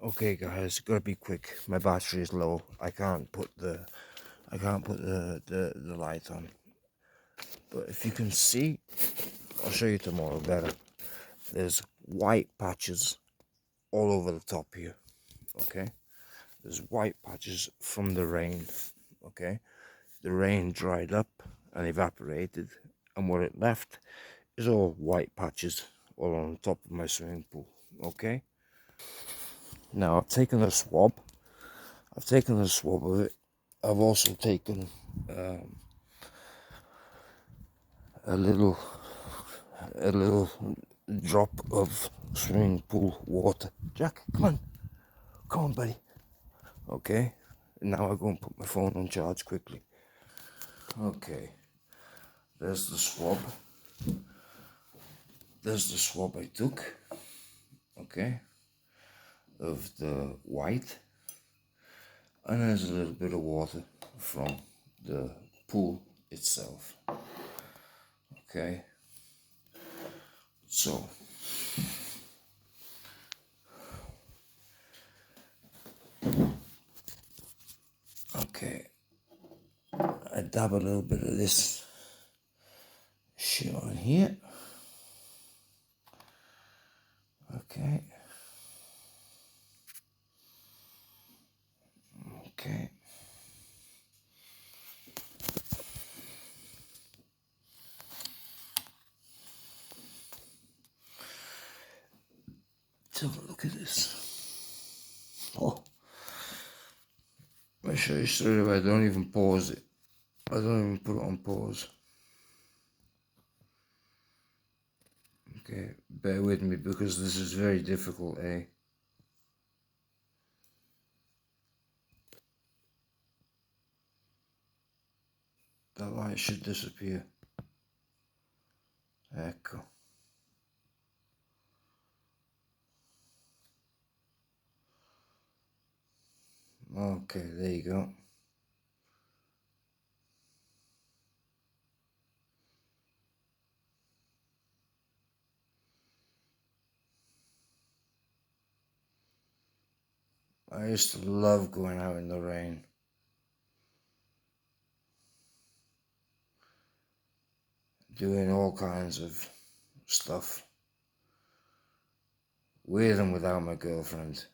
Okay, guys, gotta be quick. My battery is low. I can't put the light on. But if you can see, I'll show you tomorrow better. There's white patches all over the top here. Okay, there's white patches from the rain. Okay, the rain dried up and evaporated, and what it left is all white patches all on top of my swimming pool. Okay. Now I've taken a swab. Of it. I've also taken um, a little drop of swimming pool water. Jack, come on, buddy. Okay. Now I go and put my phone on charge quickly. Okay. There's the swab. There's the swab I took. Okay. Of the white. And there's a little bit of water from the pool itself. Okay. So okay, I dab a little bit of this shit on here. Okay. Okay. Let's have a look at this. Oh, I'll show you straight away. I don't even pause it. I don't even put it on pause. Okay, bear with me because this is very difficult, eh? The light should disappear. Ecco. Okay, there you go. I used to love going out in the rain. Doing all kinds of stuff. With and without my girlfriend.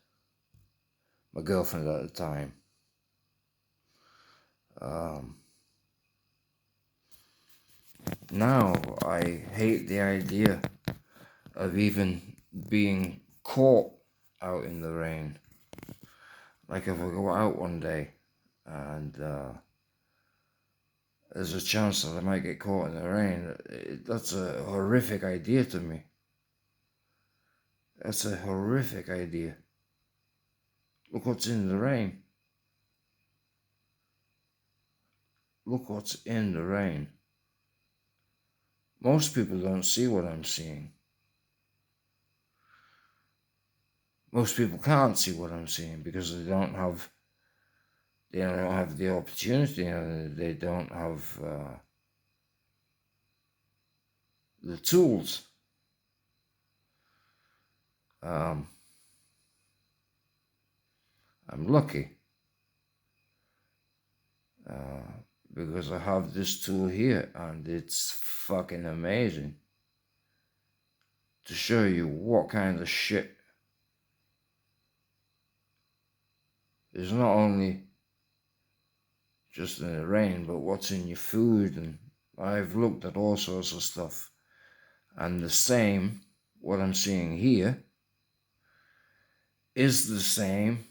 My girlfriend at the time. Now I hate the idea of even being caught out in the rain. Like if I go out one day and there's a chance that I might get caught in the rain, that's a horrific idea to me. That's a horrific idea. Look what's in the rain. Look what's in the rain. Most people don't see what I'm seeing. Most people can't see what I'm seeing because they don't have the opportunity, they don't have the tools. I'm lucky because I have this tool here and it's fucking amazing to show you what kind of shit is not only just in the rain but what's in your food, and I've looked at all sorts of stuff, and the same, what I'm seeing here is the same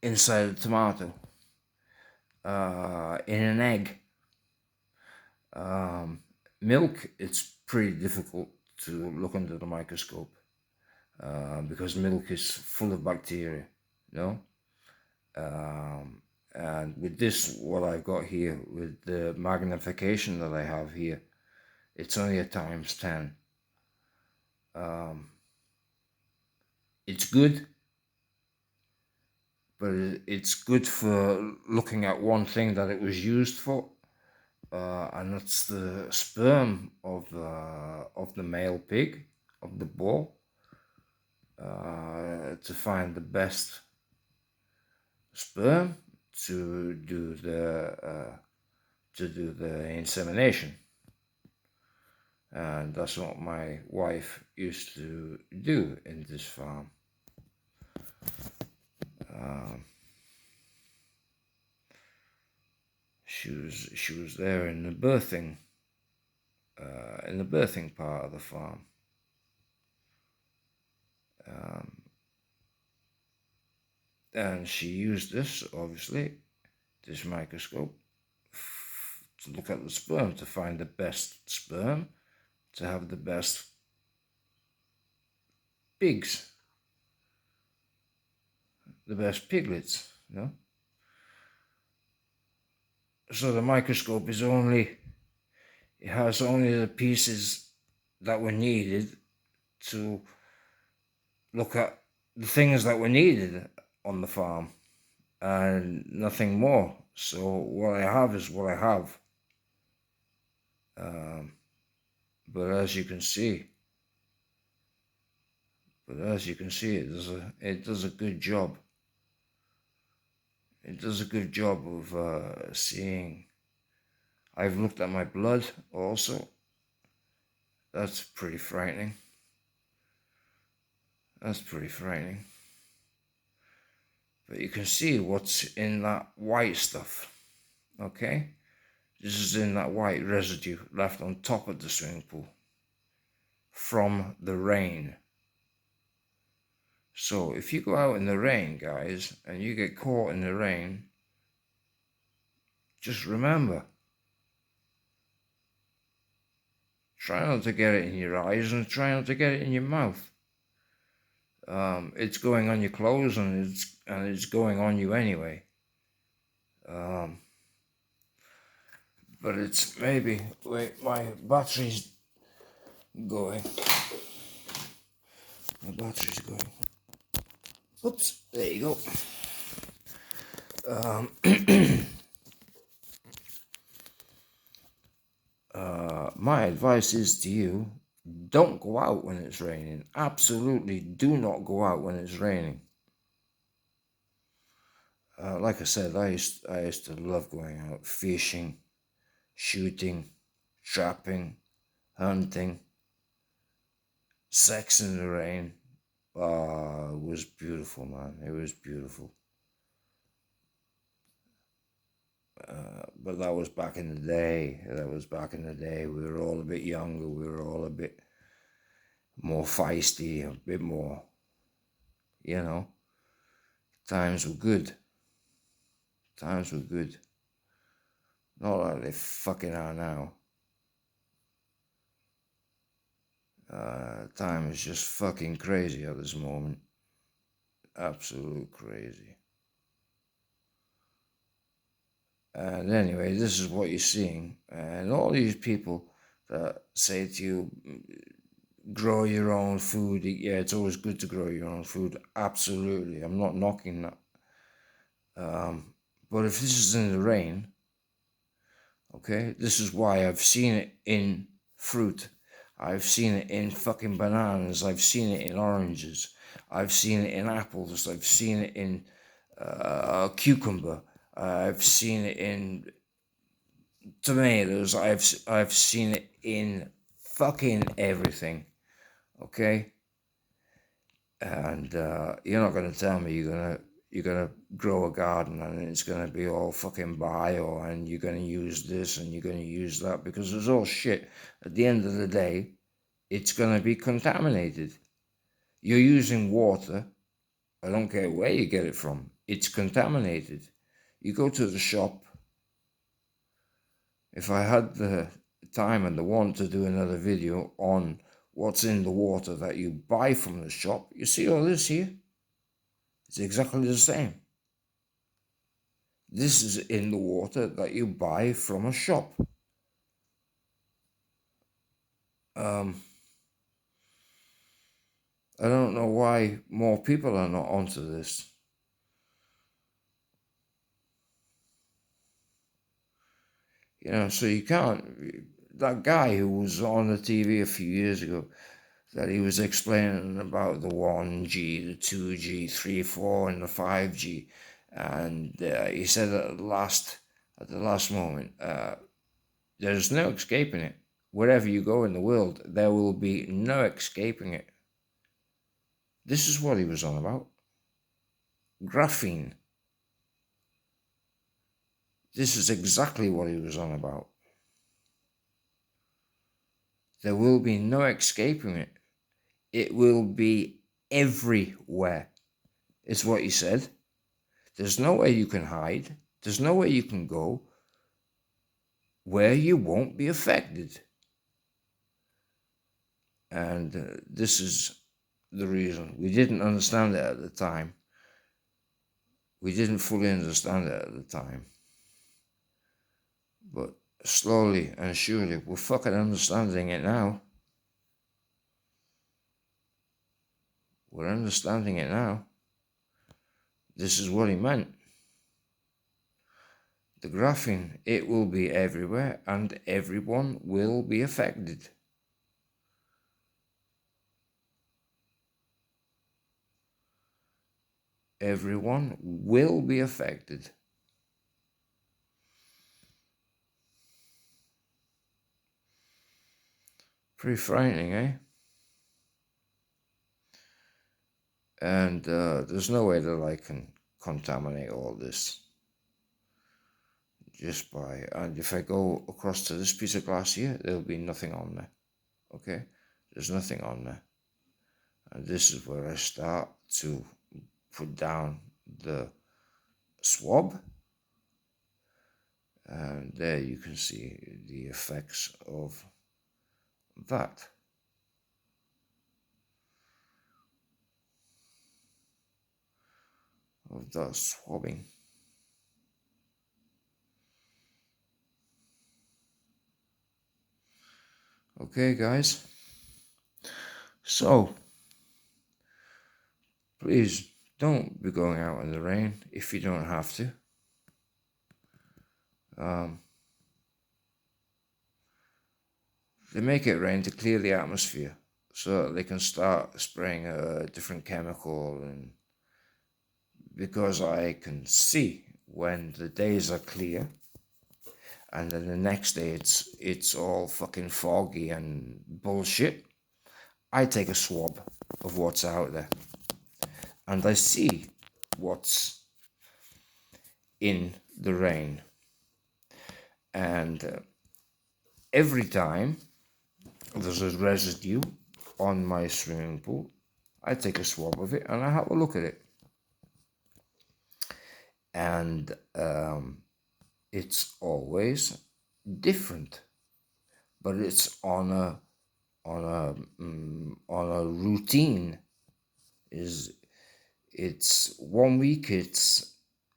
inside a tomato, in an egg. Milk, it's pretty difficult to look under the microscope because milk is full of bacteria, you know? And with this, what I've got here, with the magnification that I have here, it's only a times 10. It's good, but it's good for looking at one thing that it was used for, and that's the sperm of the male pig, of the bull. to find the best sperm to do the insemination. And that's what my wife used to do in this farm. She was there in the birthing part of the farm. And she used this, obviously, this microscope, to look at the sperm, to find the best sperm, to have the best pigs, the best piglets, you know. So the microscope has only the pieces that were needed to look at the things that were needed on the farm, and nothing more. So what I have is what I have. But as you can see, it does a good job. It does a good job of seeing. I've looked at my blood also. That's pretty frightening. But you can see what's in that white stuff, okay? This is in that white residue left on top of the swimming pool from the rain. So if you go out in the rain, guys, and you get caught in the rain, just remember, try not to get it in your eyes and try not to get it in your mouth. It's going on your clothes and it's going on you anyway. But it's maybe, wait, my battery's going. Oops, there you go. My advice is to you, don't go out when it's raining. Absolutely do not go out when it's raining. Like I said, I used to love going out fishing, shooting, trapping, hunting, sex in the rain. It was beautiful, man. It was beautiful. But that was back in the day. We were all a bit younger. We were all a bit more feisty, a bit more, you know. Times were good. Not like they fucking are now. Time is just fucking crazy at this moment. Absolute crazy. And anyway, this is what you're seeing. And all these people that say to you, grow your own food. Yeah, it's always good to grow your own food. Absolutely. I'm not knocking that. But if this is in the rain, okay, this is why I've seen it in fruit. I've seen it in fucking bananas. I've seen it in oranges. I've seen it in apples. I've seen it in cucumber. I've seen it in tomatoes. I've seen it in fucking everything. Okay, and you're not gonna tell me you're gonna grow a garden and it's gonna be all fucking bio and you're gonna use this and you're gonna use that, because it's all shit. At the end of the day, it's gonna be contaminated. You're using water. I don't care where you get it from. It's contaminated. You go to the shop. If I had the time and the want to do another video on what's in the water that you buy from the shop, you see all this here? It's exactly the same. This is in the water that you buy from a shop. I don't know why more people are not onto this. You know, so you can't. That guy who was on the TV a few years ago that he was explaining about the 1G, the 2G, 3, 4, and the 5G. And he said at the last moment, there's no escaping it. Wherever you go in the world, there will be no escaping it. This is what he was on about. Graphene. This is exactly what he was on about. There will be no escaping it. It will be everywhere, is what he said. There's nowhere you can hide. There's nowhere you can go where you won't be affected. And this is the reason. We didn't understand it at the time. We didn't fully understand it at the time. But slowly and surely, we're fucking understanding it now. We're understanding it now. This is what he meant. The graphene, it will be everywhere and everyone will be affected. Everyone will be affected. Pretty frightening, eh? And there's no way that I can contaminate all this just by, and if I go across to this piece of glass here, there'll be nothing on there. Okay, there's nothing on there. And this is where I start to put down the swab. And there you can see the effects of that. Of that swabbing. Okay, guys. So, please don't be going out in the rain if you don't have to. They make it rain to clear the atmosphere so that they can start spraying a different chemical. And because I can see when the days are clear and then the next day it's all fucking foggy and bullshit, I take a swab of what's out there and I see what's in the rain. And every time there's a residue on my swimming pool, I take a swab of it and I have a look at it. And it's always different, but it's on a routine. It's 1 week it's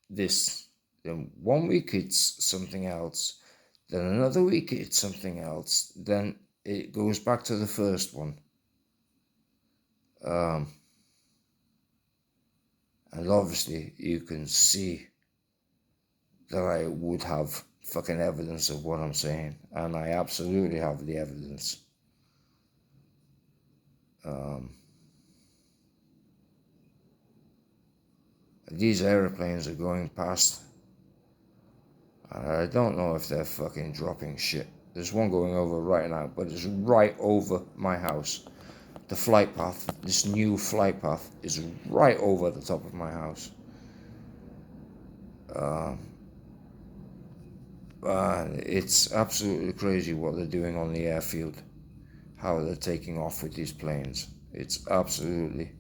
this, then 1 week it's something else, then another week it's something else, then it goes back to the first one. And obviously you can see that I would have fucking evidence of what I'm saying, and I absolutely have the evidence. These airplanes are going past. I don't know if they're fucking dropping shit. There's one going over right now, but it's right over my house. The flight path, this new flight path, is right over the top of my house. It's absolutely crazy what they're doing on the airfield. How they're taking off with these planes. It's absolutely...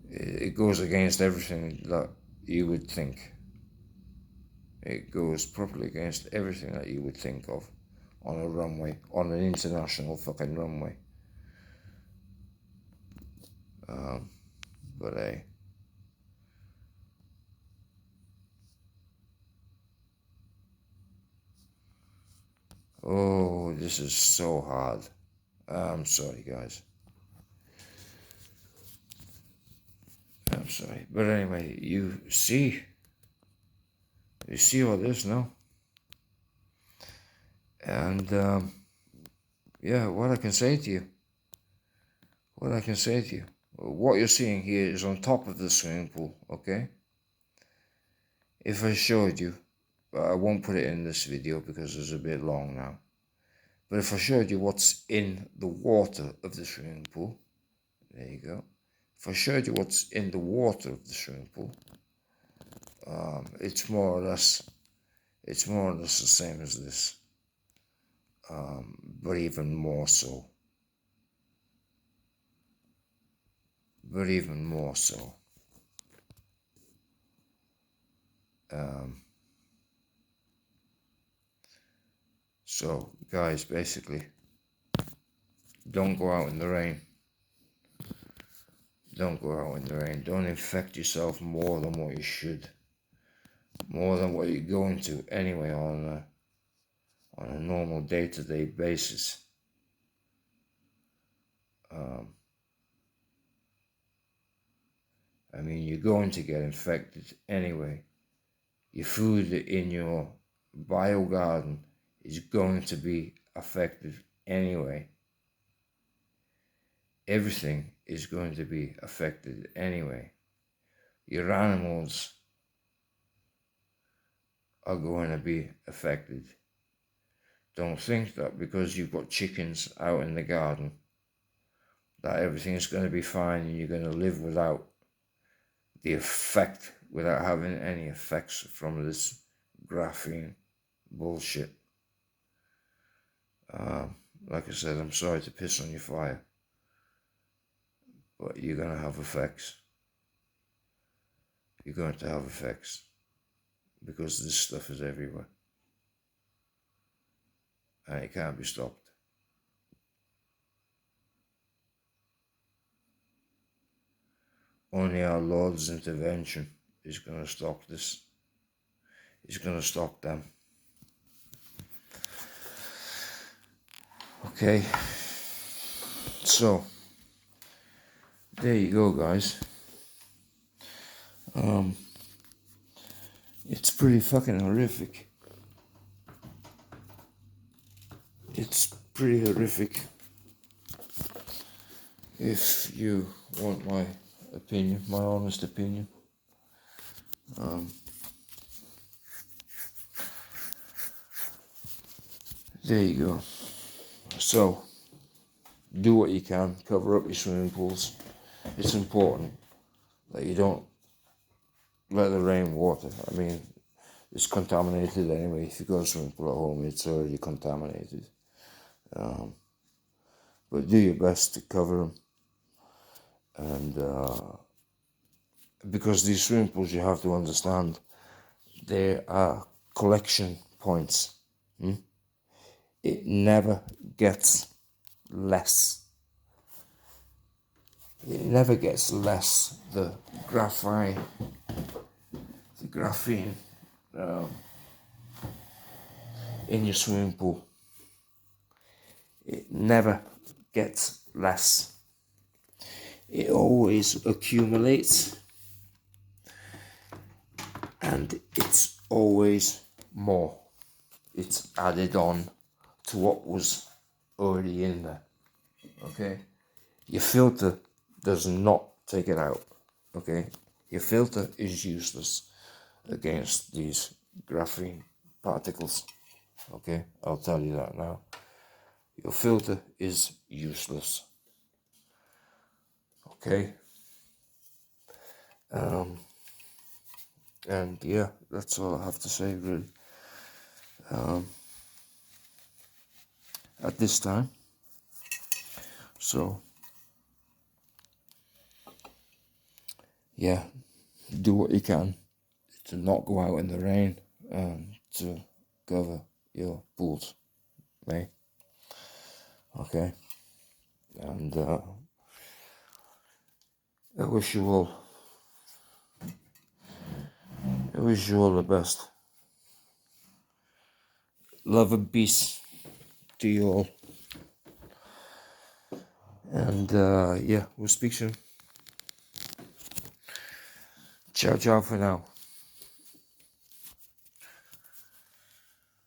It goes against everything that you would think. It goes properly against everything that you would think of on a runway, on an international fucking runway. But hey. Oh, this is so hard. I'm sorry, guys. I'm sorry. But anyway, you see all this now. And, yeah, what I can say to you, what I can say to you, what you're seeing here is on top of the swimming pool, okay? If I showed you, but I won't put it in this video because it's a bit long now, but if I showed you what's in the water of the swimming pool, there you go. If I showed you what's in the water of the swimming pool, it's more or less the same as this, but even more so. So guys, basically, don't go out in the rain. Don't go out in the rain. Don't infect yourself more than what you should. More than what you're going to anyway on a normal day-to-day basis. I mean, you're going to get infected anyway. Your food in your bio garden is going to be affected anyway. Everything is going to be affected anyway. Your animals are going to be affected. Don't think that because you've got chickens out in the garden that everything's going to be fine and you're going to live without having any effects from this graphene bullshit. Like I said, I'm sorry to piss on your fire, but you're going to have effects. You're going to have effects because this stuff is everywhere and it can't be stopped. Only our Lord's intervention is going to stop this. Is going to stop them. Okay, so there you go, guys. It's pretty fucking horrific. It's pretty horrific. If you want my opinion, my honest opinion. There you go. So, do what you can, cover up your swimming pools. It's important that you don't let the rainwater, I mean, it's contaminated anyway. If you've got a swimming pool at home, it's already contaminated. But do your best to cover them. And because these swimming pools, you have to understand, they are collection points. It never gets less. It never gets less. The graphene in your swimming pool, it never gets less. It always accumulates, and it's always more. It's added on to what was already in there. Okay, your filter does not take it out. Okay, your filter is useless against these graphene particles. Okay, I'll tell you that now. Your filter is useless. Okay. And yeah, that's all I have to say really. At this time. So yeah, do what you can to not go out in the rain and to cover your pools, right? Okay, and I wish you all the best. Love and peace to you all. And yeah, we'll speak soon. Ciao, ciao for now.